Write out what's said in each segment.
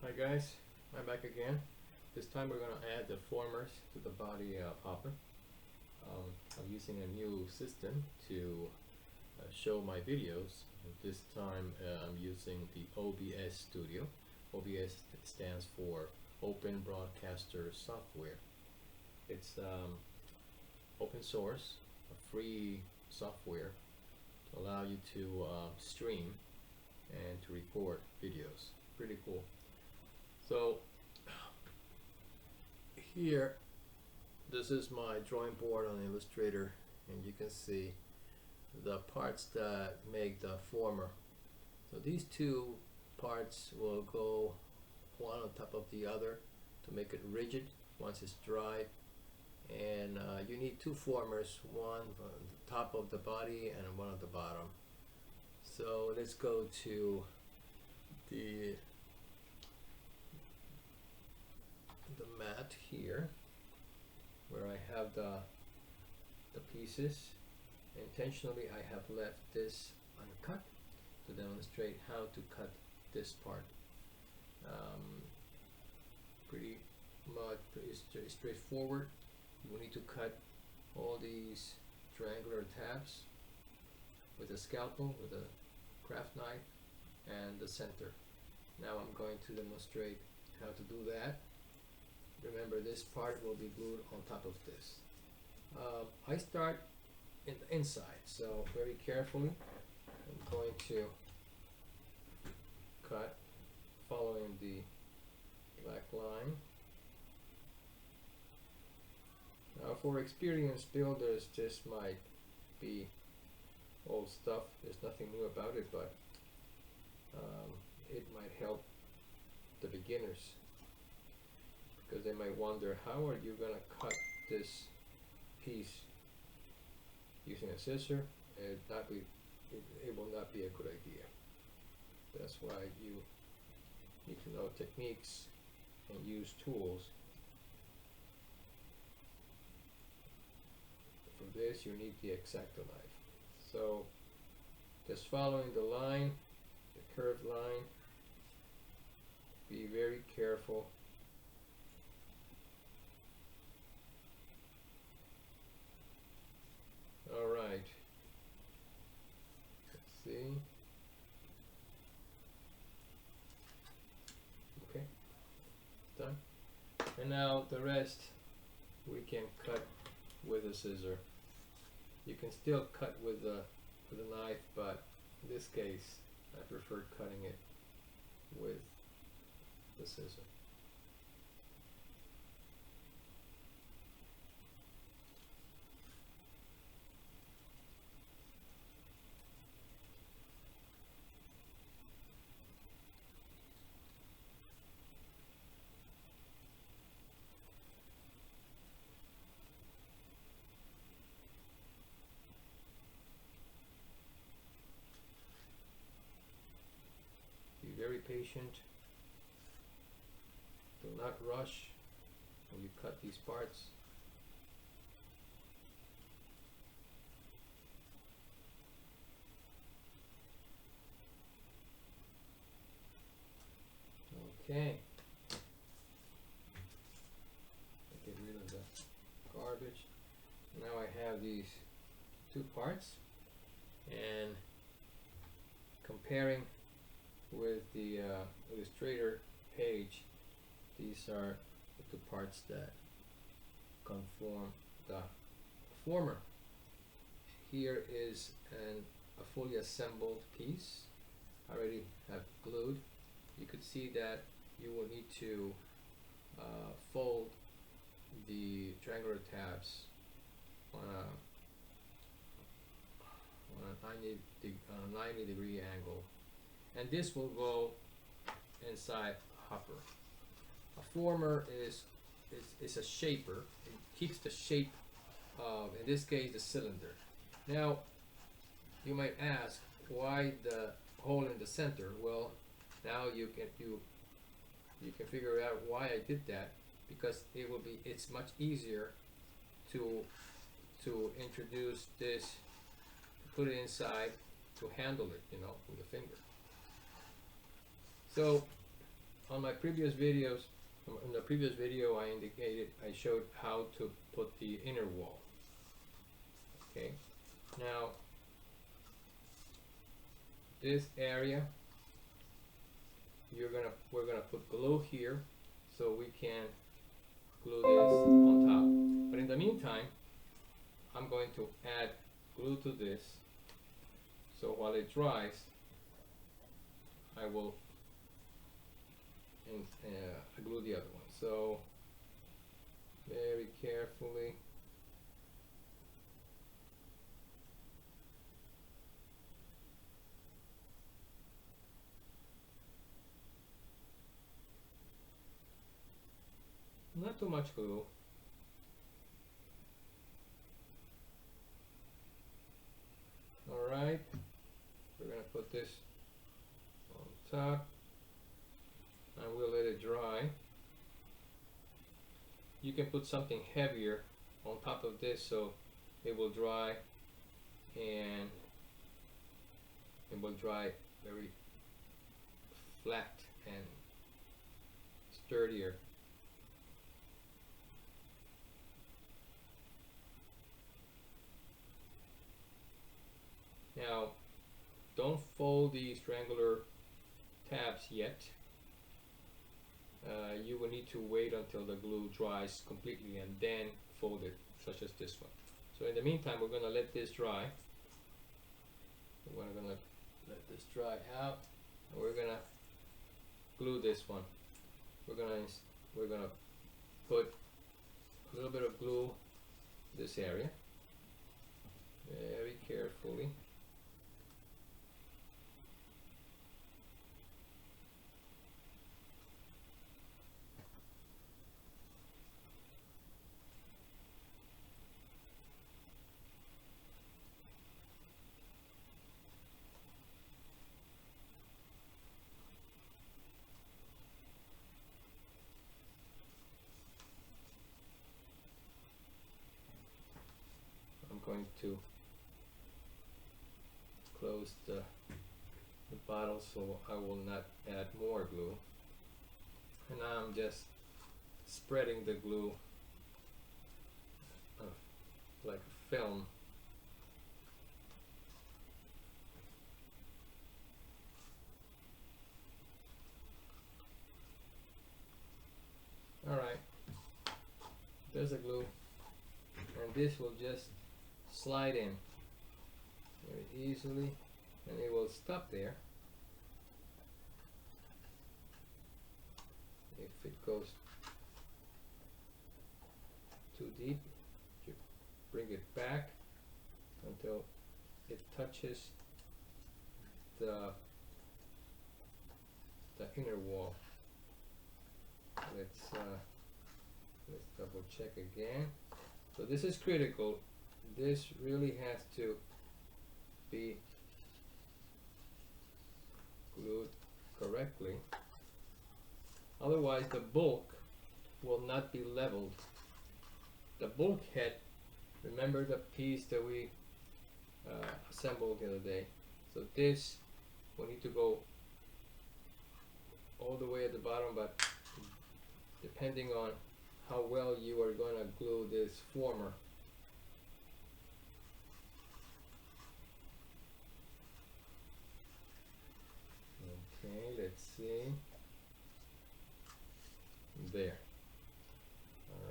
Hi guys, I'm back again. This time we're going to add the formers to the body hopper. I'm using a new system to show my videos. This time I'm using the OBS Studio. OBS stands for Open Broadcaster Software. It's open source, a free software to allow you to stream and to record videos. Pretty cool. So here, this is my drawing board on Illustrator, and you can see the parts that make the former. So these two parts will go one on top of the other to make it rigid once it's dry. And you need two formers, one on the top of the body and one at the bottom. So let's go to the mat here, where I have the pieces. Intentionally I have left this uncut to demonstrate how to cut this part. Pretty straightforward. You will need to cut all these triangular tabs with a scalpel, with a craft knife, and the center. Now I'm going to demonstrate how to do that. Remember, this part will be glued on top of this. I start in the inside, so very carefully I'm going to cut following the black line. Now for experienced builders, this might be old stuff. There's nothing new about it, but it might help the beginners, because they might wonder, how are you going to cut this piece using a scissor? It will not be a good idea. That's why you need to know techniques and use tools. For this you need the X-Acto knife. So just following the line, the curved line, be very careful. Alright, let's see. Okay, done. And now the rest we can cut with a scissor. You can still cut with a knife, but in this case I prefer cutting it with the scissor. Be very patient. Do not rush when you cut these parts. Okay. Get rid of the garbage. Now I have these two parts, and comparing with the Illustrator page, these are the two parts that conform the former. Here is a fully assembled piece. I already have glued. You could see that you will need to fold the triangular tabs on a 90-degree angle, and this will go inside a hopper. A former is a shaper. It keeps the shape of, in this case, the cylinder. Now you might ask, why the hole in the center? Well, now you can figure out why I did that, because it's much easier to introduce this, to put it inside, to handle it, with a finger. So on my previous videos, in the previous video I showed how to put the inner wall. Okay, now this area we're gonna put glue here so we can glue this on top. But in the meantime, I'm going to add glue to this, so while it dries I will glue the other one. So very carefully. Not too much glue. Alright, we're going to put this on top and we'll let it dry. You can put something heavier on top of this so it will dry, and it will dry very flat and sturdier. Now, don't fold the strangler tabs yet. You will need to wait until the glue dries completely and then fold it, such as this one. So in the meantime, we're going to let this dry. We're going to let this dry out, and we're going to glue this one. We're going to put a little bit of glue in this area, very carefully. I'm going to close the bottle so I will not add more glue. And now I'm just spreading the glue like a film. Alright, there's the glue, and this will just slide in very easily, and it will stop there. If it goes too deep, you bring it back until it touches the inner wall. Let's double check again. So this is critical. This really has to be glued correctly. Otherwise the bulk will not be leveled. The bulkhead, remember the piece that we assembled the other day? So this will need to go all the way at the bottom, but depending on how well you are going to glue this former. Okay, let's see. There.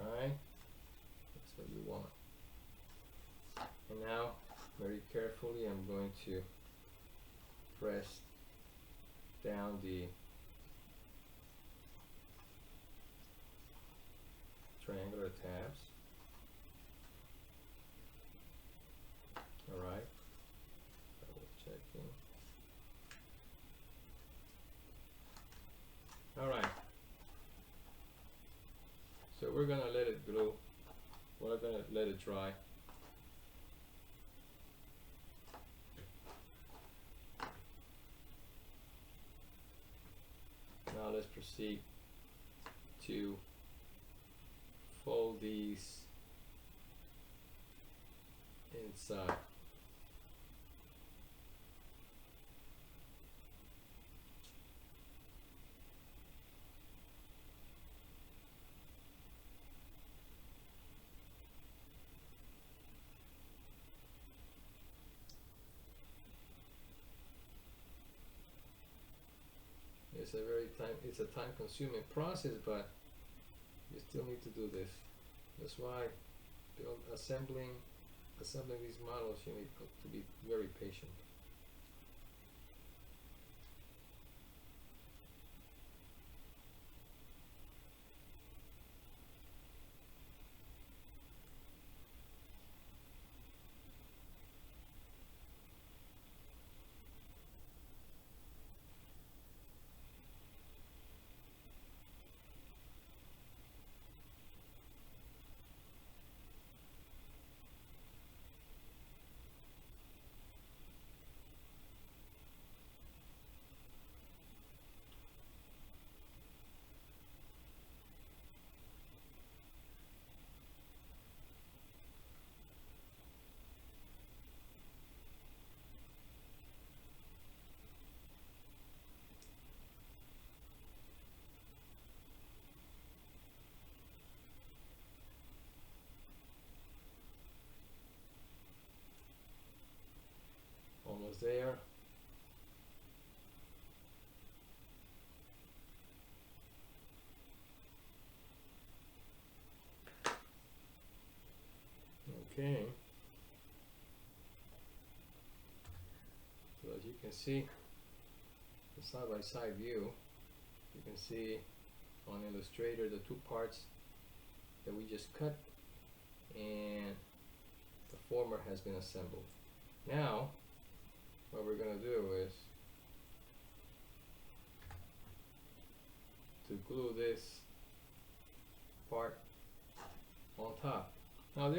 Alright, that's what you want. And now, very carefully, I'm going to press down the triangular tabs. Alright, double checking. Alright, so we're gonna let it glue. We're gonna let it dry. Now let's proceed to fold these inside. it's a time consuming process, but you still need to do this. That's why assembling these models, you need to be very patient. Almost there. Okay. So as you can see, the side-by-side view, you can see on Illustrator the two parts that we just cut, and the former has been assembled. Now what we're going to do is to glue this part